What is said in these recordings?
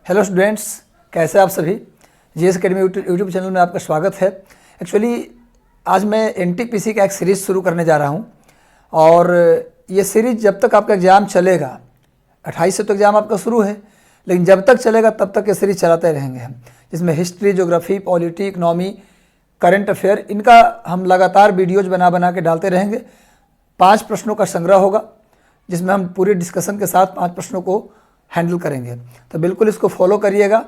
Hello students, कैसे आप सभी। जीएस अकेडमी यूट्यूब चैनल में आपका स्वागत है। एक्चुअली आज मैं एनटीपीसी का एक सीरीज़ शुरू करने जा रहा हूं और ये सीरीज़ जब तक आपका एग्ज़ाम चलेगा, 28 से तो एग्ज़ाम आपका शुरू है, लेकिन जब तक चलेगा तब तक ये सीरीज़ चलाते रहेंगे हम, जिसमें history, geography, polity, economy, current affair, इनका हम लगातार वीडियोज़ बना बना के डालते रहेंगे। 5 प्रश्नों का संग्रह होगा जिसमें हम पूरे डिस्कशन के साथ 5 प्रश्नों को हैंडल करेंगे। तो बिल्कुल इसको फॉलो करिएगा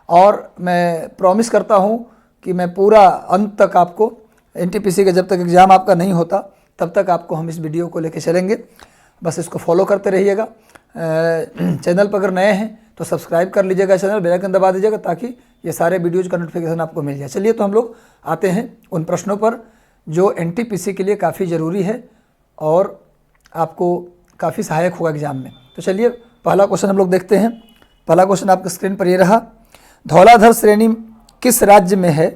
और मैं प्रॉमिस करता हूँ कि मैं पूरा अंत तक आपको एनटीपीसी का, जब तक एग्ज़ाम आपका नहीं होता तब तक आपको हम इस वीडियो को लेके चलेंगे। बस इसको फॉलो करते रहिएगा। चैनल पर अगर नए हैं तो सब्सक्राइब कर लीजिएगा, चैनल बेल आइकन दबा दीजिएगा ताकि ये सारे वीडियोज़ का नोटिफिकेशन आपको मिल जाए। चलिए तो हम लोग आते हैं उन प्रश्नों पर जो एनटीपीसी के लिए काफ़ी ज़रूरी है और आपको काफ़ी सहायक होगा एग्ज़ाम में। तो चलिए पहला क्वेश्चन हम लोग देखते हैं। पहला क्वेश्चन आपके स्क्रीन पर ये रहा, धौलाधर श्रेणी किस राज्य में है।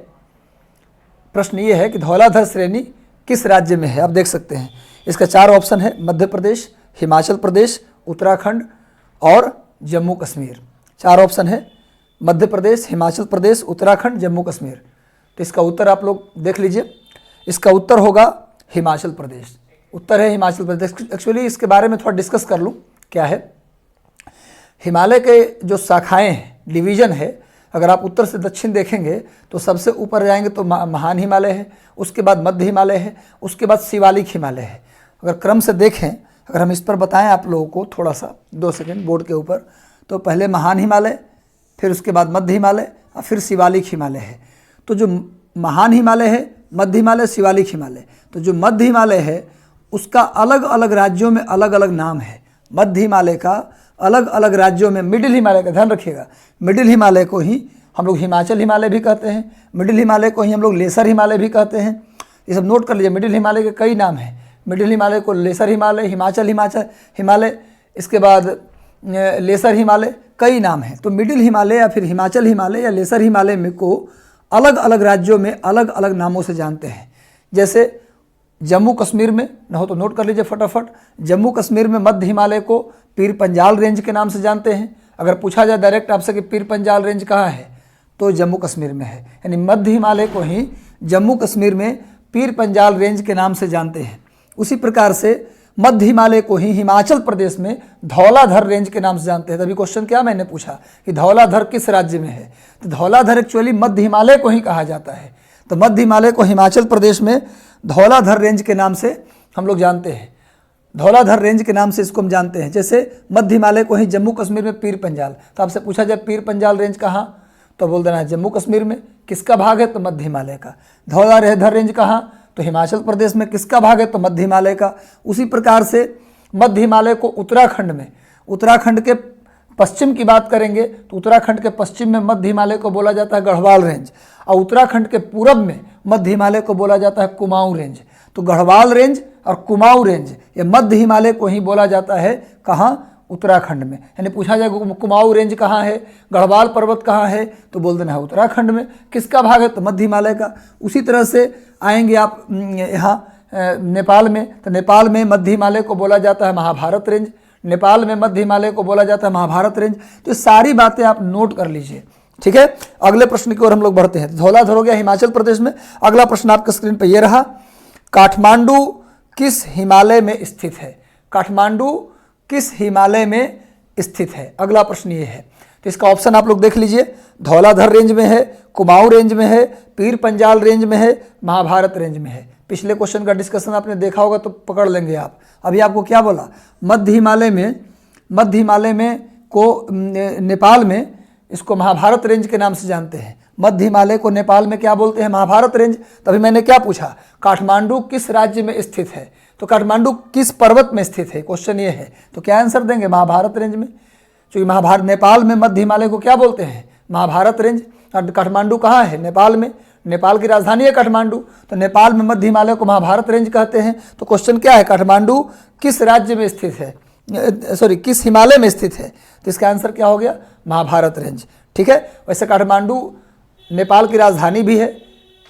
प्रश्न ये है कि धौलाधर श्रेणी किस राज्य में है। आप देख सकते हैं इसका 4 ऑप्शन है, मध्य प्रदेश, हिमाचल प्रदेश, उत्तराखंड और जम्मू कश्मीर। 4 ऑप्शन है, मध्य प्रदेश, हिमाचल प्रदेश, उत्तराखंड, जम्मू कश्मीर। तो इसका उत्तर आप लोग देख लीजिए। इसका उत्तर होगा हिमाचल प्रदेश। उत्तर है हिमाचल प्रदेश। एक्चुअली इसके बारे में थोड़ा डिस्कस कर लूँ। क्या है, हिमालय के जो शाखाएं हैं, डिवीज़न है, अगर आप उत्तर से दक्षिण देखेंगे तो सबसे ऊपर जाएंगे तो महान हिमालय है, उसके बाद मध्य हिमालय है, उसके बाद शिवालिक हिमालय है। अगर क्रम से देखें, अगर हम इस पर बताएं आप लोगों को थोड़ा सा 2 सेकंड बोर्ड के ऊपर, तो पहले महान हिमालय, फिर उसके बाद मध्य हिमालय और फिर शिवालिक हिमालय है। तो जो महान हिमालय है, मध्य हिमालय, शिवालिक हिमालय, तो जो मध्य हिमालय है उसका अलग अलग राज्यों में अलग अलग नाम है। मध्य हिमालय का अलग अलग राज्यों में, मिडिल हिमालय का ध्यान रखिएगा, मिडिल हिमालय को ही हम लोग हिमाचल हिमालय भी कहते हैं, मिडिल हिमालय को ही हम लोग लेसर हिमालय भी कहते हैं। ये सब नोट कर लीजिए। मिडिल हिमालय के कई नाम हैं। मिडिल हिमालय को लेसर हिमालय, हिमाचल हिमालय, इसके बाद लेसर हिमालय, कई नाम हैं। तो मिडिल हिमालय या फिर हिमाचल हिमालय या लेसर हिमालय में को अलग अलग राज्यों में अलग अलग नामों से जानते हैं। जैसे जम्मू कश्मीर में न हो तो नोट कर लीजिए फटाफट। जम्मू कश्मीर में मध्य हिमालय को पीर पंजाल रेंज के नाम से जानते हैं। अगर पूछा जाए डायरेक्ट आपसे कि पीर पंजाल रेंज कहाँ है, तो जम्मू कश्मीर में है। यानी मध्य हिमालय को ही जम्मू कश्मीर में पीर पंजाल रेंज के नाम से जानते हैं। उसी प्रकार से मध्य हिमालय को ही हिमाचल प्रदेश में धौलाधर रेंज के नाम से जानते हैं। तभी क्वेश्चन क्या मैंने पूछा कि धौलाधर किस राज्य में है, तो धौलाधर एक्चुअली मध्य हिमालय को ही कहा जाता है। तो मध्य हिमालय को हिमाचल प्रदेश में धौलाधर रेंज के नाम से हम लोग जानते हैं। धौलाधर रेंज के नाम से इसको हम जानते हैं। जैसे मध्य हिमालय को ही जम्मू कश्मीर में पीर पंजाल, तो आपसे पूछा जाए पीर पंजाल रेंज कहाँ, तो बोल देना है जम्मू कश्मीर में। किसका भाग है, तो मध्य हिमालय का। धौलाधर रेंज कहाँ, तो हिमाचल प्रदेश में। किसका भाग है, तो मध्य हिमालय का। उसी प्रकार से मध्य हिमालय को उत्तराखंड में, उत्तराखंड के पश्चिम की बात करेंगे तो उत्तराखंड के पश्चिम में मध्य हिमालय को बोला जाता है गढ़वाल रेंज, और उत्तराखंड के पूरब में मध्य हिमालय को बोला जाता है कुमाऊं रेंज। तो गढ़वाल रेंज और कुमाऊं रेंज ये मध्य हिमालय को ही बोला जाता है। कहाँ, उत्तराखंड में। यानी पूछा जाए कुमाऊं रेंज कहाँ है, गढ़वाल पर्वत कहाँ है, तो बोल देना है उत्तराखंड में। किसका भाग है, तो मध्य हिमालय का। उसी तरह से आएंगे आप यहाँ नेपाल में, तो नेपाल में मध्य हिमालय को बोला जाता है महाभारत रेंज। नेपाल में मध्य हिमालय को बोला जाता है महाभारत रेंज। तो सारी बातें आप नोट कर लीजिए, ठीक है। अगले प्रश्न की ओर हम लोग बढ़ते हैं। धौलाधर हो गया हिमाचल प्रदेश में। अगला प्रश्न आपके स्क्रीन पर यह रहा, काठमांडू किस हिमालय में स्थित है। काठमांडू किस हिमालय में स्थित है, अगला प्रश्न ये है। तो इसका ऑप्शन आप लोग देख लीजिए। धौलाधर रेंज में है, कुमाऊं रेंज में है, पीर पंजाल रेंज में है, महाभारत रेंज में है। पिछले क्वेश्चन का डिस्कशन आपने देखा होगा तो पकड़ लेंगे आप। अभी आपको क्या बोला, मध्य हिमालय में को नेपाल में इसको महाभारत रेंज के नाम से जानते हैं। मध्य हिमालय को नेपाल में क्या बोलते हैं, महाभारत रेंज। तभी मैंने क्या पूछा, काठमांडू किस राज्य में स्थित है, तो काठमांडू किस पर्वत में स्थित है, क्वेश्चन ये है। तो क्या आंसर देंगे, महाभारत रेंज में। क्योंकि महाभारत, नेपाल में मध्य हिमालय को क्या बोलते हैं, महाभारत रेंज। और काठमांडू कहाँ है, नेपाल में। नेपाल की राजधानी है काठमांडू, तो नेपाल में मध्य हिमालय को महाभारत रेंज कहते हैं। तो क्वेश्चन क्या है, काठमांडू किस राज्य में स्थित है, किस हिमालय में स्थित है। तो इसका आंसर क्या हो गया, महाभारत रेंज, ठीक है। वैसे काठमांडू नेपाल की राजधानी भी है,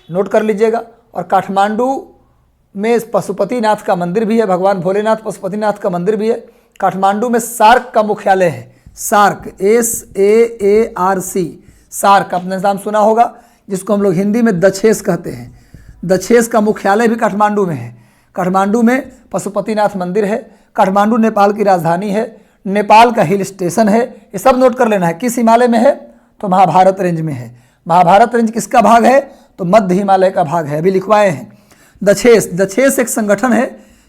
नोट कर लीजिएगा। और काठमांडू में पशुपतिनाथ का मंदिर भी है, भगवान भोलेनाथ पशुपतिनाथ का मंदिर भी है। काठमांडू में सार्क का मुख्यालय है, सार्क, SAARC, सार्क आपने नाम सुना होगा, जिसको हम लोग हिंदी में दक्षेस कहते हैं। दक्षेस का मुख्यालय भी काठमांडू में है। काठमांडू में पशुपतिनाथ मंदिर है। काठमांडू नेपाल की राजधानी है। नेपाल का हिल स्टेशन है। ये सब नोट कर लेना है। किस हिमालय में है? तो महाभारत रेंज में है। महाभारत रेंज किसका भाग है? तो मध्य हिमालय का भाग है, अभी लिखवाए हैं। दक्षेस, दक्षेस एक संगठन है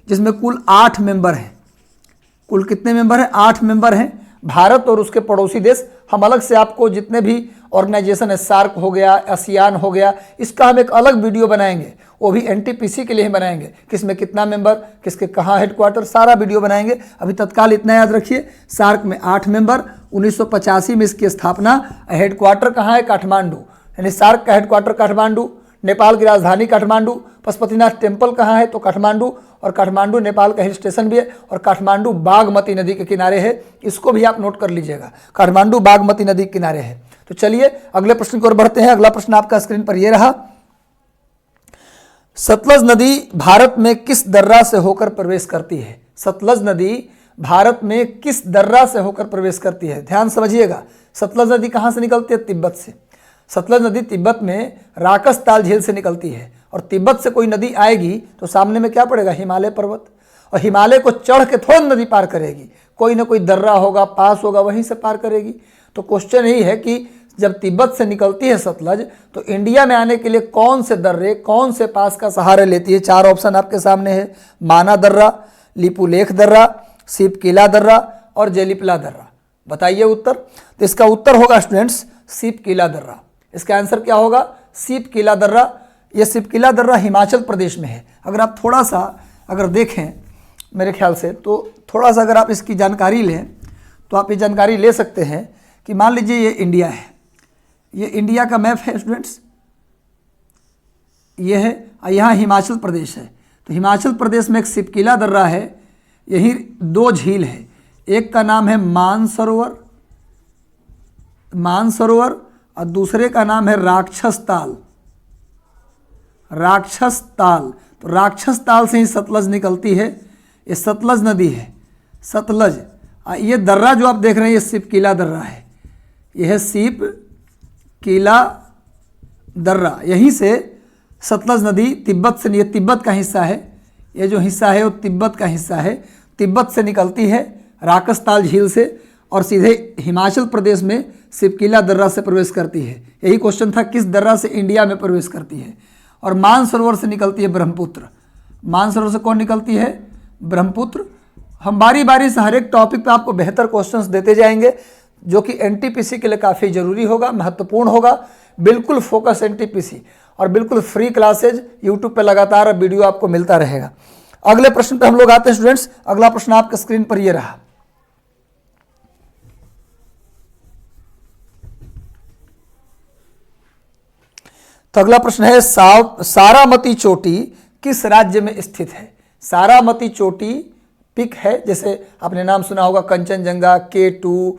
जिसमें कुल 8 मेंबर हैं। कुल कितने मेंबर हैं? 8 मेंबर हैं। भारत और उसके पड़ोसी देश, हम अलग से आपको जितने भी ऑर्गेनाइजेशन है, सार्क हो गया, आसियान हो गया, इसका हम एक अलग वीडियो बनाएंगे, वो भी एनटीपीसी के लिए ही बनाएंगे। किसमें कितना मेंबर, किसके कहाँ हेडक्वार्टर, सारा वीडियो बनाएंगे। अभी तत्काल इतना याद रखिए, सार्क में 8 मेंबर, 1985 में इसकी स्थापना। हेडक्वार्टर कहाँ है? काठमांडू, यानी सार्क का हेडक्वार्टर काठमांडू। नेपाल की राजधानी काठमांडू। पशुपतिनाथ टेम्पल कहाँ है? तो काठमांडू, और काठमांडू नेपाल का हिल स्टेशन भी है। और काठमांडू बागमती नदी के किनारे है, इसको भी आप नोट कर लीजिएगा, काठमांडू बागमती नदी के किनारे है। तो चलिए अगले प्रश्न की ओर बढ़ते हैं। अगला प्रश्न आपका स्क्रीन पर यह रहा, सतलज नदी भारत में किस दर्रा से होकर प्रवेश करती है? सतलज नदी भारत में किस दर्रा से होकर प्रवेश करती है? ध्यान समझिएगा, सतलज नदी कहाँ से निकलती है? तिब्बत से। सतलज नदी तिब्बत में राकसताल झील से निकलती है, और तिब्बत से कोई नदी आएगी तो सामने में क्या पड़ेगा? हिमालय पर्वत, और हिमालय को चढ़ के थोड़ी नदी पार करेगी, कोई ना कोई दर्रा होगा, पास होगा, वहीं से पार करेगी। तो क्वेश्चन यही है कि जब तिब्बत से निकलती है सतलज, तो इंडिया में आने के लिए कौन से दर्रे, कौन से पास का सहारा लेती है? 4 ऑप्शन आपके सामने है, माना दर्रा, लिपुलेख दर्रा, सिपकिला दर्रा और जेलिपला दर्रा। बताइए उत्तर। तो इसका उत्तर होगा स्टूडेंट्स सिपकिला दर्रा। इसका आंसर क्या होगा? सिपकिला दर्रा। ये सिपकिला दर्रा हिमाचल प्रदेश में है। अगर आप थोड़ा सा अगर देखें मेरे ख्याल से, तो थोड़ा सा अगर आप इसकी जानकारी लें तो आप ये जानकारी ले सकते हैं कि मान लीजिए ये इंडिया है, ये इंडिया का मैप है स्टूडेंट्स, ये है, यहाँ हिमाचल प्रदेश है। तो हिमाचल प्रदेश में एक सिपकिला दर्रा है, यही 2 झील है, एक का नाम है मानसरोवर, मानसरोवर, और दूसरे का नाम है राक्षस ताल, राक्षस ताल। तो राक्षस ताल से ही सतलज निकलती है, ये सतलज नदी है, सतलज। ये दर्रा जो आप देख रहे हैं ये सिपकिला दर्रा है, यह है सिपकिला दर्रा। यहीं से सतलज नदी तिब्बत से, ये तिब्बत का हिस्सा है, ये जो हिस्सा है वो तिब्बत का हिस्सा है, तिब्बत से निकलती है राकसताल झील से, और सीधे हिमाचल प्रदेश में सिपकिला दर्रा से प्रवेश करती है। यही क्वेश्चन था, किस दर्रा से इंडिया में प्रवेश करती है? और मानसरोवर से निकलती है ब्रह्मपुत्र। मानसरोवर से कौन निकलती है? ब्रह्मपुत्र। हम बारी बारी से हर एक टॉपिक पे आपको बेहतर क्वेश्चंस देते जाएंगे, जो कि एनटीपीसी के लिए काफ़ी ज़रूरी होगा, महत्वपूर्ण होगा। बिल्कुल फोकस एनटीपीसी, और बिल्कुल फ्री क्लासेज यूट्यूब पे लगातार वीडियो आपको मिलता रहेगा। अगले प्रश्न पे हम लोग आते हैं स्टूडेंट्स। अगला प्रश्न आपके स्क्रीन पर ये रहा, तो अगला प्रश्न है, सारामती चोटी किस राज्य में स्थित है? सारामती चोटी पिक है, जैसे आपने नाम सुना होगा कंचनजंगा, K2,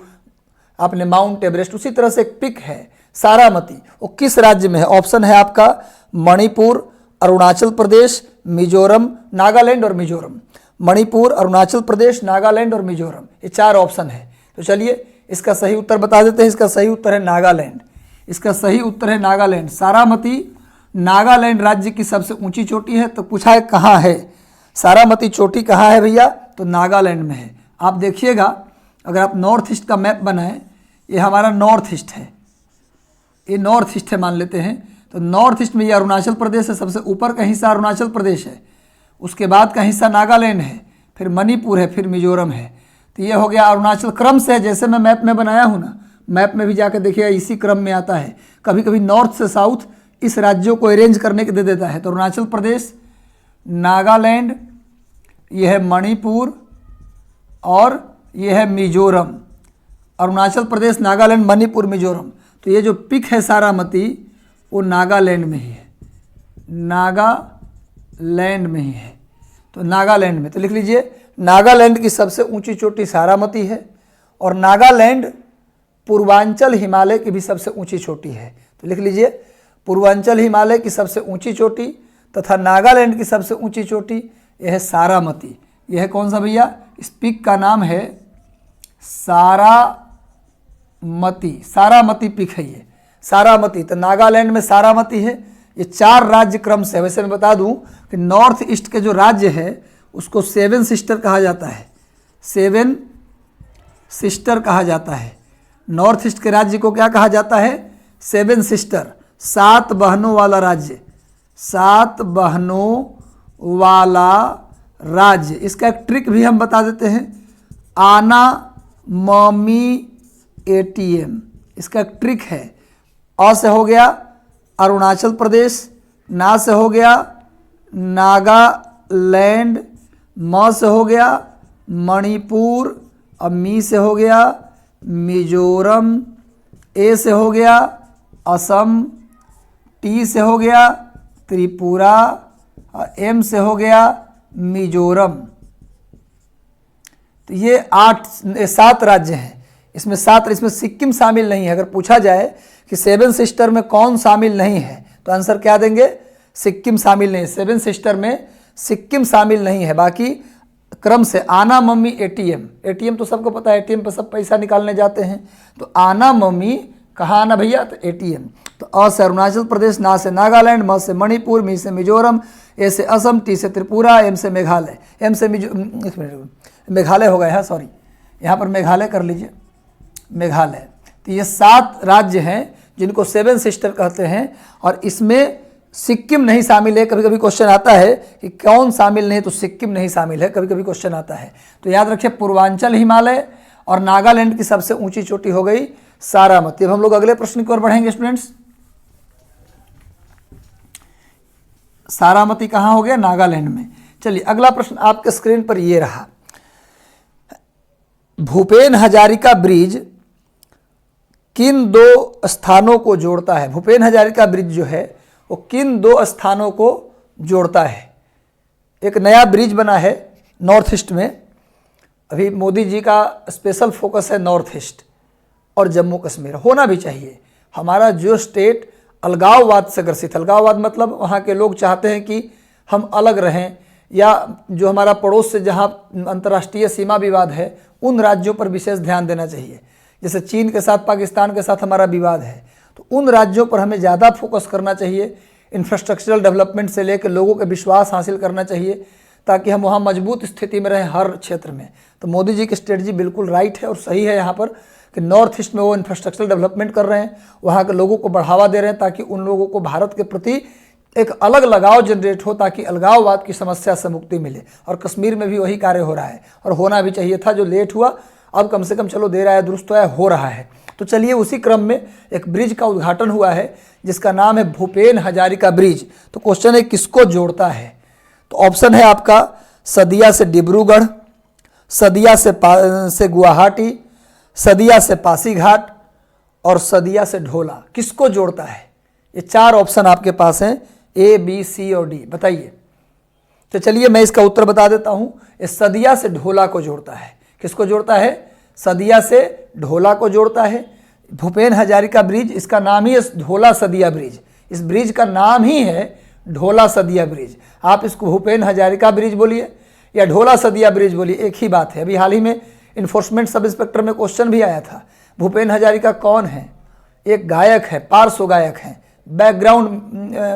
आपने माउंट एवरेस्ट, उसी तरह से एक पिक है सारामती। वो किस राज्य में है? ऑप्शन है आपका मणिपुर, अरुणाचल प्रदेश, मिजोरम, नागालैंड और मिजोरम। मणिपुर, अरुणाचल प्रदेश, नागालैंड और मिजोरम, ये 4 ऑप्शन है। तो चलिए इसका सही उत्तर बता देते हैं। इसका सही उत्तर है नागालैंड। इसका सही उत्तर है नागालैंड। सारामती नागालैंड राज्य की सबसे ऊंची चोटी है। तो पूछा है कहाँ है सारामती चोटी, कहाँ है भैया? तो नागालैंड में है। आप देखिएगा, अगर आप नॉर्थ ईस्ट का मैप बनाएं, ये हमारा नॉर्थ ईस्ट है, ये नॉर्थ ईस्ट है मान लेते हैं। तो नॉर्थ ईस्ट में ये अरुणाचल प्रदेश है, सबसे ऊपर का हिस्सा अरुणाचल प्रदेश है, उसके बाद का हिस्सा नागालैंड है, फिर मणिपुर है, फिर मिजोरम है। तो ये हो गया अरुणाचल, क्रम से जैसे मैं मैप में बनाया हूँ ना, मैप में भी जाकर देखिए इसी क्रम में आता है। कभी कभी नॉर्थ से साउथ इस राज्यों को अरेंज करने के दे देता है। तो अरुणाचल प्रदेश, नागालैंड, यह है मणिपुर और यह है मिजोरम। अरुणाचल प्रदेश, नागालैंड, मणिपुर, मिजोरम। तो ये जो पिक है सारामती वो नागालैंड में ही है, नागालैंड में ही है। तो नागालैंड में, तो लिख लीजिए नागालैंड की सबसे ऊंची चोटी सारामती है, और नागालैंड पूर्वांचल हिमालय की भी सबसे ऊंची चोटी है। तो लिख लीजिए पूर्वांचल हिमालय की सबसे ऊंची चोटी तथा नागालैंड की सबसे ऊंची चोटी यह है सारामती। यह है कौन सा भैया? इस पिक का नाम है सारामती। सारामती, सारामती पीक है ये, सारामती। तो नागालैंड में सारामती है। ये 4 राज्य क्रम से। वैसे मैं बता दूं कि नॉर्थ ईस्ट के जो राज्य है उसको 7 सिस्टर कहा जाता है, 7 सिस्टर कहा जाता है। नॉर्थ ईस्ट के राज्य को क्या कहा जाता है? 7 सिस्टर, 7 बहनों वाला राज्य, 7 बहनों वाला राज्य। इसका एक ट्रिक भी हम बता देते हैं, आना मम्मी ATM, इसका एक ट्रिक है। अ से हो गया अरुणाचल प्रदेश, ना से हो गया नागालैंड, म से हो गया मणिपुर, और मी से हो गया मिजोरम, ए से हो गया असम, टी से हो गया त्रिपुरा, और एम से हो गया मिजोरम। तो ये 7 राज्य हैं। इसमें 7, इसमें सिक्किम शामिल नहीं है। अगर पूछा जाए कि 7 सिस्टर में कौन शामिल नहीं है तो आंसर क्या देंगे? सिक्किम शामिल नहीं है। 7 सिस्टर में सिक्किम शामिल नहीं है। बाकी क्रम से आना मम्मी ATM तो सबको पता है, ATM पर सब पैसा निकालने जाते हैं। तो आना मम्मी कहाँ आना भैया? तो ATM। तो अ से अरुणाचल प्रदेश, ना से नागालैंड, म से मणिपुर, मी से मिजोरम, ए से असम, टी से त्रिपुरा, एम से मेघालय। एम से मेघालय हो गया है, सॉरी, यहाँ पर मेघालय कर लीजिए, मेघालय। तो ये 7 राज्य हैं जिनको 7 सिस्टर कहते हैं, और इसमें सिक्किम नहीं शामिल है। कभी कभी क्वेश्चन आता है कि कौन शामिल नहीं, तो सिक्किम नहीं शामिल है, कभी कभी क्वेश्चन आता है। तो याद रखिए, पूर्वांचल हिमालय और नागालैंड की सबसे ऊंची चोटी हो गई सारामती। अब हम लोग अगले प्रश्न की ओर बढ़ेंगे स्टूडेंट्स। सारामती कहाँ हो गया? नागालैंड में। चलिए अगला प्रश्न आपके स्क्रीन पर ये रहा, भूपेन हजारिका ब्रिज किन 2 स्थानों को जोड़ता है? भूपेन हजारिका ब्रिज जो है वो किन 2 स्थानों को जोड़ता है? एक नया ब्रिज बना है नॉर्थ ईस्ट में। अभी मोदी जी का स्पेशल फोकस है नॉर्थ ईस्ट और जम्मू कश्मीर, होना भी चाहिए। हमारा जो स्टेट अलगाववाद से ग्रसित, अलगाववाद मतलब वहाँ के लोग चाहते हैं कि हम अलग रहें, या जो हमारा पड़ोस से जहाँ अंतर्राष्ट्रीय सीमा विवाद है उन राज्यों पर विशेष ध्यान देना चाहिए। जैसे चीन के साथ, पाकिस्तान के साथ हमारा विवाद है, तो उन राज्यों पर हमें ज़्यादा फोकस करना चाहिए। इंफ्रास्ट्रक्चरल डेवलपमेंट से लेकर लोगों के विश्वास हासिल करना चाहिए, ताकि हम वहाँ मजबूत स्थिति में रहें हर क्षेत्र में। तो मोदी जी की स्ट्रेटजी बिल्कुल राइट है और सही है यहाँ पर, कि नॉर्थ ईस्ट में वो इंफ्रास्ट्रक्चरल डेवलपमेंट कर रहे हैं, वहाँ के लोगों को बढ़ावा दे रहे हैं, ताकि उन लोगों को भारत के प्रति एक अलग लगाव जनरेट हो, ताकि अलगाववाद की समस्या से मुक्ति मिले। और कश्मीर में भी वही कार्य हो रहा है, और होना भी चाहिए था। जो लेट हुआ, अब कम से कम चलो देर आया दुरुस्त आया, हो रहा है। तो चलिए उसी क्रम में एक ब्रिज का उद्घाटन हुआ है जिसका नाम है भूपेन हजारिका ब्रिज। तो क्वेश्चन है किसको जोड़ता है? तो ऑप्शन है आपका सदिया से डिब्रूगढ़, सदिया से गुवाहाटी, सदिया से पासीघाट, और सदिया से ढोला। किसको जोड़ता है? ये 4 ऑप्शन आपके पास हैं, A, B, C और D। बताइए। तो चलिए मैं इसका उत्तर बता देता हूँ। ये सदिया से ढोला को जोड़ता है। किसको जोड़ता है? सदिया से ढोला को जोड़ता है। भूपेन हजारिका ब्रिज, इसका नाम ही है ढोला सदिया ब्रिज। इस ब्रिज का नाम ही है ढोला सदिया ब्रिज। आप इसको भूपेन हजारिका ब्रिज बोलिए या ढोला सदिया ब्रिज बोलिए, एक ही बात है। अभी हाल ही में इन्फोर्समेंट सब इंस्पेक्टर में क्वेश्चन भी आया था, भूपेन हजारिका कौन है? एक गायक है, पार्श्व गायक हैं, बैकग्राउंड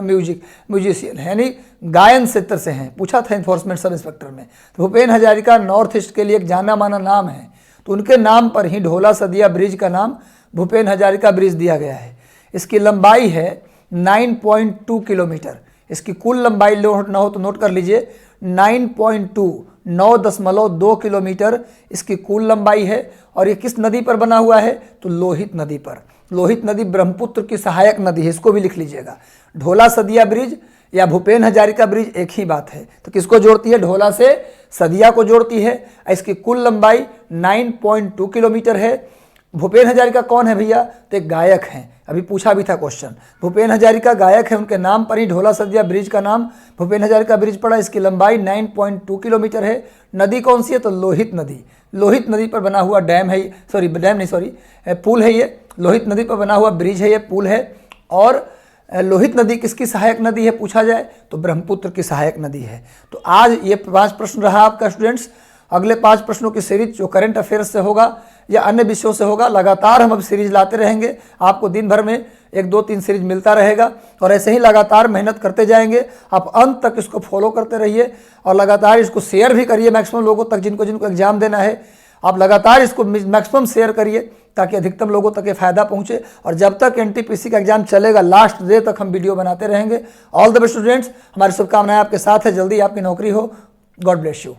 म्यूजिशियन है, यानी गायन क्षेत्र से हैं। पूछा था इन्फोर्समेंट सब इंस्पेक्टर में। तो भूपेन हजारिका नॉर्थ ईस्ट के लिए एक जाना माना नाम है, तो उनके नाम पर ही ढोला सदिया ब्रिज का नाम भूपेन हजारिका ब्रिज दिया गया है। इसकी लंबाई है 9.2 किलोमीटर। इसकी कुल लंबाई ना हो तो नोट कर लीजिए, 9.2 किलोमीटर इसकी कुल लंबाई है। और ये किस नदी पर बना हुआ है? तो लोहित नदी पर। लोहित नदी ब्रह्मपुत्र की सहायक नदी है, इसको भी लिख लीजिएगा। ढोला सदिया ब्रिज या भूपेन हजारिका ब्रिज एक ही बात है। तो किसको जोड़ती है? ढोला से सदिया को जोड़ती है। इसकी कुल लंबाई 9.2 किलोमीटर है। भूपेन हजारिका कौन है भैया? तो एक गायक हैं, अभी पूछा भी था क्वेश्चन। भूपेन हजारिका गायक है, उनके नाम पर ही ढोला सदिया ब्रिज का नाम भूपेन हजारिका ब्रिज पड़ा। इसकी लंबाई 9.2 किलोमीटर है। नदी कौन सी है? तो लोहित नदी। लोहित नदी पर बना हुआ डैम है, सॉरी डैम नहीं, सॉरी पुल है ये। लोहित नदी पर बना हुआ ब्रिज है ये, पुल है। और लोहित नदी किसकी सहायक नदी है पूछा जाए तो ब्रह्मपुत्र की सहायक नदी है। तो आज ये 5 प्रश्न रहा आपका स्टूडेंट्स। अगले 5 प्रश्नों की सीरीज जो करंट अफेयर्स से होगा, या अन्य विषयों से होगा। लगातार हम अब सीरीज लाते रहेंगे, आपको दिन भर में 1, 2, 3 सीरीज मिलता रहेगा और ऐसे ही लगातार मेहनत करते जाएंगे। आप अंत तक इसको फॉलो करते रहिए और लगातार इसको शेयर भी करिए मैक्सिमम लोगों तक, जिनको जिनको एग्जाम देना है। आप लगातार इसको मैक्सिमम शेयर करिए ताकि अधिकतम लोगों तक ये फायदा पहुंचे। और जब तक एनटीपीसी का एग्जाम चलेगा, लास्ट डे तक हम वीडियो बनाते रहेंगे। ऑल द बेस्ट स्टूडेंट्स, हमारी शुभकामनाएं आपके साथ है, जल्दी आपकी नौकरी हो। God bless you.